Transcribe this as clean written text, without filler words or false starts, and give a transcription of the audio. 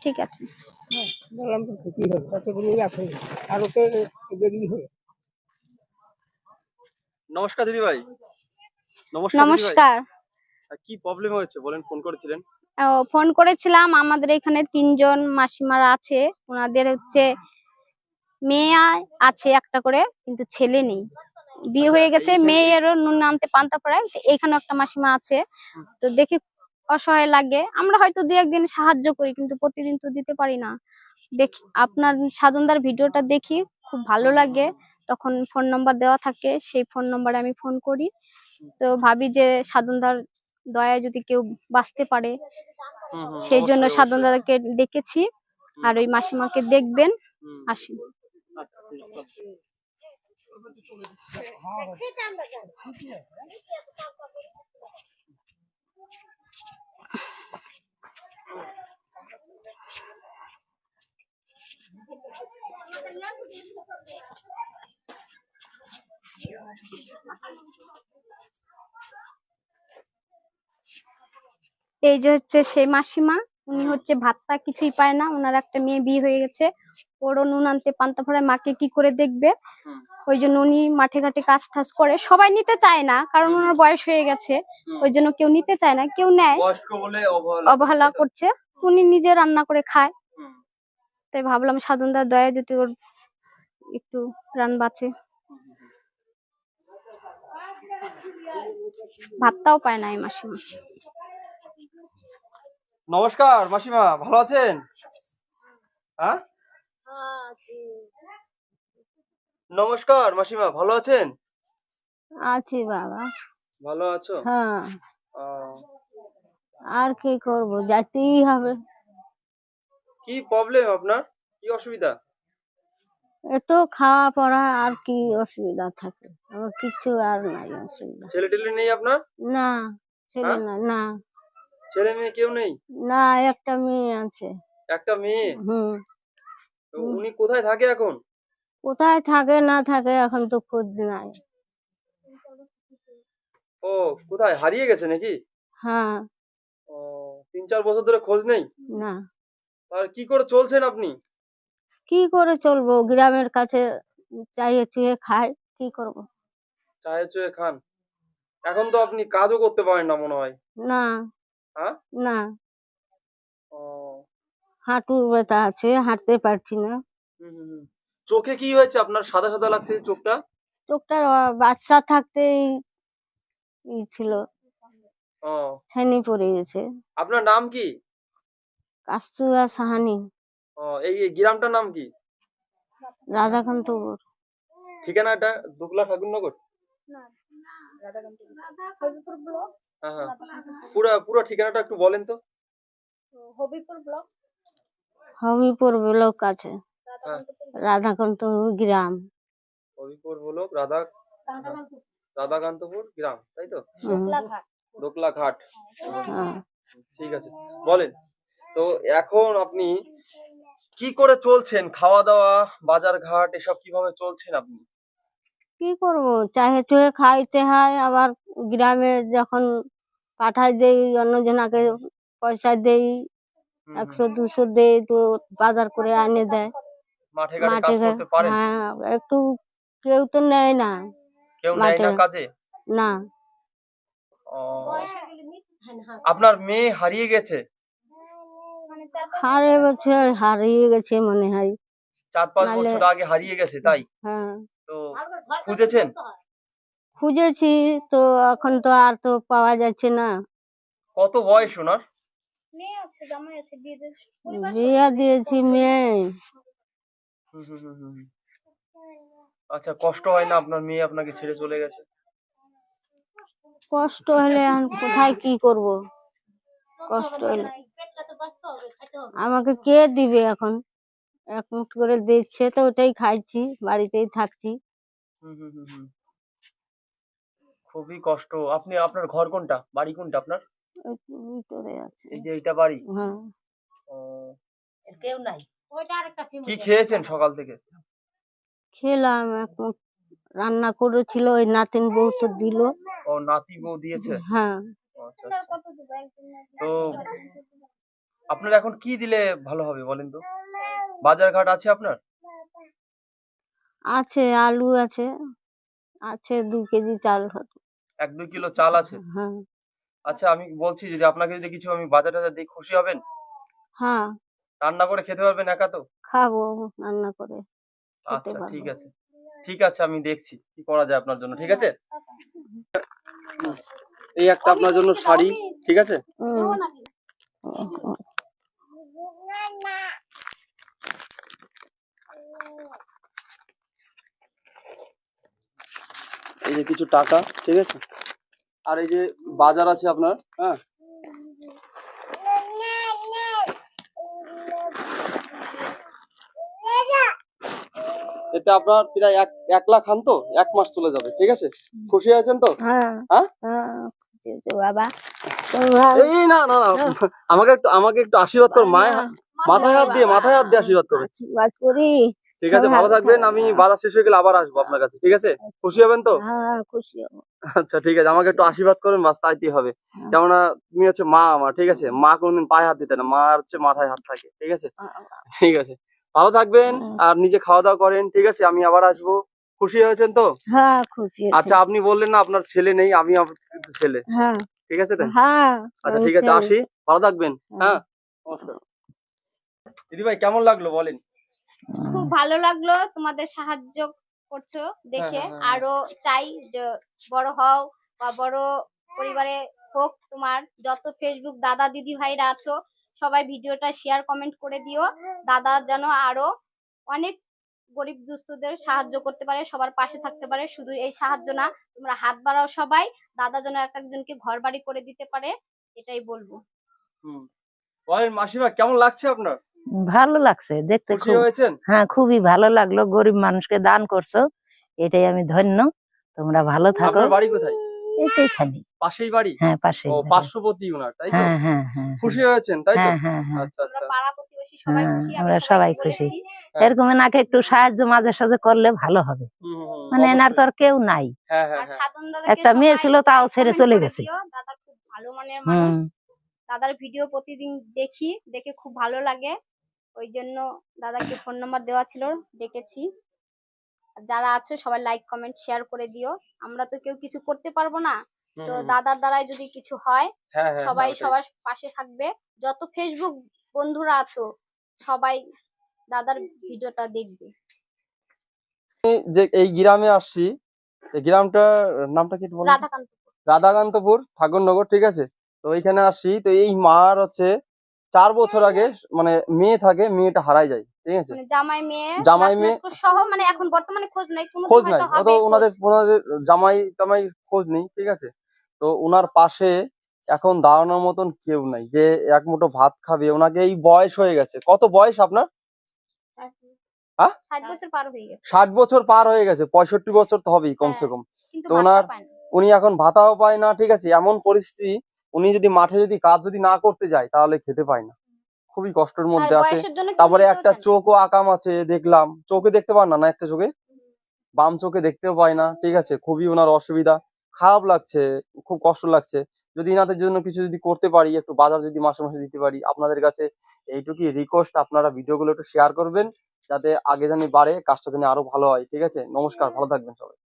ঠিক আছে। হ্যাঁ, বললাম তো কি হবে, কতগুলো আছে আর ওকে দেরি হবে। নমস্কার দিদি ভাই। নমস্কার। কি প্রবলেম হয়েছে বলেন, ফোন করেছিলেন? ফোন করেছিলাম, আমাদের এখানে 3 জন মাসিমারা আছে, ওনাদের হচ্ছে মেয়ে আছে একটা করে, কিন্তু ছেলে নেই। বিয়ে হয়ে গেছে, মেয়েরও নুন আনতে পান্তা পড়ায়। এখানে একটা মাসিমা আছে, তো দেখি অসহায় লাগে। আমরা হয়তো 2-1 দিন সাহায্য করি, কিন্তু প্রতিদিন তো দিতে পারি না। দেখি আপনার সাধনদার ভিডিওটা দেখি, খুব ভালো লাগে। তখন ফোন নাম্বার দেওয়া থাকে, সেই ফোন নাম্বারে আমি ফোন করি। তো ভাবি যে সাধনদার দয়ায় যদি কেউ বাঁচতে পারে, সেই জন্য সাধনদাকে ডেকেছি। আর ওই মাসিমাকে দেখবেন, আসেন। এই যে হচ্ছে সেই মাসিমা, উনি হচ্ছে ভাতটা কিছুই পায় না। ওনার একটা মেয়ে বিয়ে হয়ে গেছে, ওরও নুন আনতে পান্তা ফোড়ায়, মাকে কি করে দেখবে। ওই জন্য উনি মাঠে ঘাটে কাজ টাজ করে, সবাই নিতে চায় না, কারণ ওনার বয়স হয়ে গেছে। ওই জন্য কেউ নিতে চায় না, কেউ নেয়, অবহেলা করছে। উনি নিজে রান্না করে খায়। তাই ভাবলাম সাধনদার দয়া যদি ওর একটু প্রাণ বাঁচে। ভাতটাও পায় না এই মাসিমা। নমস্কার মাসিমা, ভালো আছেন? হ্যাঁ, নমস্কার মাসিমা, ভালো আছেন? আছি বাবা। ভালো আছো? হ্যাঁ, আর কি করব, যেতেই হবে। কি প্রবলেম আপনার, কি অসুবিধা? এত খাওয়া পড়া, আর কি অসুবিধা থাকে? আমার কিছু আর নাই অসুবিধা। ছেলে টেলে নেই আপনার? না, ছেলে না, না ছেলে মেয়ে কেউ নেই? না, একটা মেয়ে আছে। একটা মেয়ে? তো হুম, উনি কোথায় থাকে এখন? কোথায় থাকে না থাকে এখন তো খোঁজ নাই। ও, কোথায় হারিয়ে গেছে নাকি? হ্যাঁ। ও, 3-4 বছর ধরে খোঁজ নেই? না, আর কি করে চলছেন আপনি? কি করে চলবো, গ্রামের কাছে চাইয়ে চুয়ে খাই, কি করব। চায়ে চুয়ে খান? এখন তো আপনি কাজও করতে পারেন না মনে হয়। না, হ্যাঁ? না, ও, হাঁটুর ব্যথা আছে, হাঁটতে পারছি না। চোখে কি হয়েছে আপনার, সাদা সাদা লাগছে চোখটা? চোখটা বাচ্চা থাকতেই ছিল, ও, ছানি পড়ে গেছে। আপনার নাম কি? কাস্তুয়া সাহানি। ও, এই এই গ্রামটার নাম কি? রাধাকান্তপুর। ঠিকানাটা দুবলা ঠাকুরনগর? হ্যাঁ হ্যাঁ, পুরো ঠিকানাটা একটু বলেন তো। হবিপুর ব্লক আছে, হ্যাঁ, রাধাকান্তপুর গ্রাম। হবিপুর ব্লক, রাধাকান্তপুর গ্রাম, তাই তো? দোকলা ঘাট। হ্যাঁ। ঠিক আছে, বলেন। তো এখন আপনি কি করে চলছেন, খাওয়া দাওয়া বাজার ঘাট এসব কিভাবে চলছেন আপনি? কি করব, চাহে চুয়ে খাইতে হয়, আবার গ্রামে যখন পাঠাই দেই, অন্যজনাকে পয়সা দেই, 100-200 দেই, তো বাজার করে আনে দেয়। মাঠে ঘাটে কাজ মাঠে করতে পারেন? হ্যাঁ, একটু কেউ তো নেয় না। কেউ নেয় না কাজে? না। আপনার মেয়ে হারিয়ে গেছে? হারিয়ে গেছে মনে হয়। 4-5 বছর আগে হারিয়ে গেছে, তাই? হ্যাঁ। তো খুঁজেছেন? খুঁজেছি, তো এখন তো আর তো পাওয়া যাচ্ছে না। কত বয়স ওনার? বিয়ে দিয়েছি মেয়ে। আচ্ছা, কষ্ট হয় না আপনার মেয়ে আপনাকে ছেড়ে চলে গেছে? কষ্ট হলে এখন কোথায় কি করব, কষ্ট হলে আমাকে কে দিবে এখন? এক মুঠ করে দিচ্ছে, তো ওটাই খাইছি, বাড়িতেই থাকছি। খুবই কষ্ট। আপনি, আপনার ঘর কোনটা, বাড়ি কোনটা আপনার? ভিতরে আছে। এই যে এটা বাড়ি? হ্যাঁ। কেউ নাই। কি খেয়েছেন সকাল থেকে? খেলাম, এক মুঠ রান্না করেছিল, ওই নাতিন বউ তো দিল। ও, নাতি বউ দিয়েছে? হ্যাঁ। আচ্ছা আচ্ছা। তো আপনার এখন কি দিলে ভালো হবে বলেন তো? বাজার ঘাট আছে আপনার? আছে, আলু আছে, আছে 2 কেজি চাল হয়তো। 1-2 কিলো চাল আছে? হ্যাঁ, আচ্ছা, আমি বলছি যদি আপনাকে যদি কিছু আমি বাজার টাজার দিই খুশি হবেন? হ্যাঁ, রান্না করে খেতে পারবেন একা তো? খাবো রান্না করে খেতে আচ্ছা, ঠিক পারবো। আছে। ঠিক আছে, আমি দেখছি কি করা যায় আপনার জন্য, ঠিক আছে? এই একটা আপনার জন্য শাড়ি, ঠিক আছে? হুম, এই যে কিছু টাকা, ঠিক আছে? আর এই যে বাজার আছে আপনার, হ্যাঁ? এতে আপনার প্রায় 1 লাখ খান তো 1 মাস চলে যাবে, ঠিক আছে? খুশি আছেন তো? হ্যাঁ, হ্যাঁ? হ্যাঁ, খুশি হয়েছে বাবা। তোমরা এই না না না, আমাকে একটু আশীর্বাদ করো, মাথায় হাত দিয়ে আশীর্বাদ করো। আশীর্বাদ করি। ঠিক আছে, ভালো থাকবেন। আমি বাজার শেষ হয়ে গেলে আবার আসবো আপনার কাছে, ঠিক আছে? খুশি হবেন তো? হ্যাঁ, খুশি হবো। আচ্ছা, ঠিক আছে, আমাকে একটু আশীর্বাদ করবেন, বাস তাইতেই হবে। কেননা তুমি হচ্ছে মা আমার, ঠিক আছে? মা কোনদিন পায়ে হাত দিতে না, মা হচ্ছে মাথায় হাত থাকে, ঠিক আছে? ঠিক আছে, ভালো থাকবেন আর নিজে খাওয়া দাওয়া করেন, ঠিক আছে? আমি আবার আসবো। খুশি হয়েছেন তো? হ্যাঁ, খুশি হয়েছে। আচ্ছা, আপনি বললেন না আপনার ছেলে নেই, আমি আপনার কিন্তু ছেলে, হ্যাঁ, ঠিক আছে তাই? হ্যাঁ, আচ্ছা, আমি ঠিক আছে, ছেলে। আসি, ভালো থাকবেন। হ্যাঁ, নমস্কার। দিদি ভাই, কেমন লাগলো বলেন? খুব ভালো লাগলো, তোমাদের সাহায্য করছো দেখে। হ্যাঁ, হ্যাঁ, হ্যাঁ। আরো চাই যে বড় হও বা বড় পরিবারে হোক তোমার। যত ফেসবুক দাদা দিদি ভাইরা আছো সবাই ভিডিওটা শেয়ার কমেন্ট করে দিও। দাদা যেন আরো অনেক গরিব দুস্থদের সাহায্য করতে পারে, সবার পাশে থাকতে পারে। শুধু এই সাহায্য না, তোমরা হাত বাড়াও সবাই, দাদা যেন এক একজনকে ঘর বাড়ি করে দিতে পারে, এটাই বলবো। হুম, বলেন মাসিমা, কেমন লাগছে আপনার? ভালো লাগছে দেখতে, খুশি খুব হয়েছেন? হ্যাঁ, খুবই ভালো লাগলো। গরিব মানুষকে দান করছো, এটাই আমি ধন্য। তোমরা ভালো থাকো। আপনার বাড়ি কোথায়? এইখানে, পাশেই বাড়ি? হ্যাঁ, পাশে। ও, পার্শ্ববর্তী উনার, তাই তো? হ্যাঁ, হ্যাঁ, হ্যাঁ, খুশি হয়েছেন তাই তো? হ্যাঁ, হ্যাঁ, হ্যাঁ, আচ্ছা আমরা আচ্ছা। পাড়া প্রতিবেশী সবাই হ্যাঁ, খুশি, আমি আমরা সবাই সবাইকে খুশি। বলেছি। এরকম এনাকে একটু সাহায্য মাঝে সাঝে করলে ভালো হবে। হুম, হুম, হুম, মানে এনার তো অবশ্যই। আর কেউ নাই। হ্যাঁ হ্যাঁ আর হ্যাঁ। সাধন দাদাকে একটা মেয়ে সবাই ছিল, তাও লাইক ছেড়ে কমেন্ট চলে করে গেছে। দিও। দাদা খুব ভালো মনের মানুষ। হুম, দাদার ভিডিও প্রতিদিন দেখি, দেখে খুব ভালো লাগে, ওই জন্য দাদাকে ফোন নাম্বার দেওয়া ছিল, ডেকেছি। আর যারা আছো সবাই লাইক কমেন্ট শেয়ার করে দিও। আমরা তো কেউ কিছু করতে পারবো না, হুম, তো হুম, হুম। দাদার দ্বারাই যদি কিছু হয় হ্যাঁ হ্যাঁ সবাই হ্যাঁ, ওটাই। সবার পাশে থাকবে। যত ফেসবুক বন্ধুরা আছো সবাই দাদার ভিডিওটা দেখবে। যে এই গ্রামে আসছি, এই গ্রামটার নামটা কি একটু বলুন তো? রাধাকান্ত রাধাকান্তপুর, ঠাকুরনগর, ঠিক আছে? তো এইখানে আসছি, তো এই মার হচ্ছে 4 বছর আগে মানে মেয়ে থাকে, মেয়েটা হারাই যায়, ঠিক আছে? মানে জামাই মেয়ে জামাই নাতনি মেয়ে সহ, মানে এখন বর্তমানে খোঁজ নাই, কোনো খোঁজ নাই, হয়তো অত হবে ওনাদের খোঁজ। ওনাদের জামাই টামাই খোঁজ নেই, ঠিক আছে? তো ওনার পাশে এখন দাঁড়ানোর মতন কেউ নাই যে এক মুঠো ভাত খাবে। ওনাকে এই বয়স হয়ে গেছে, কত বয়স আপনার? হ্যাঁ, 60 বছর পার হয়ে গেছে। 60 বছর পার হয়ে গেছে, 65 বছর তো হবেই কমসে হ্যাঁ, কম। কিন্তু তো ভাতটা পায় না। উনি এখন ভাতাও পায় না, ঠিক আছে? এমন পরিস্থিতি, উনি যদি মাঠে যদি কাজ যদি না করতে যায় তাহলে খেতে পায় না, খুবই কষ্টের আর মধ্যে আছে। বয়সের জন্য কেউ তারপরে নিতেও একটা চায় না। চোখও আকাম আছে দেখলাম, চোখে দেখতে পান না, না একটা চোখে, বাম চোখে দেখতেও পায় না, ঠিক আছে? খুবই ওনার অসুবিধা, খারাপ লাগছে, খুব কষ্ট লাগছে। যদি এনাদের জন্য কিছু যদি করতে পারি, একটু বাজার যদি মাসে মাসে দিতে পারি, আপনাদের কাছে এইটুকুই রিকোয়েস্ট, আপনারা ভিডিওগুলো একটু শেয়ার করবেন যাতে আগে জানি বাড়ে, কাজটা জানি আরো ভালো হয়, ঠিক আছে? নমস্কার, ভালো থাকবেন সবাই।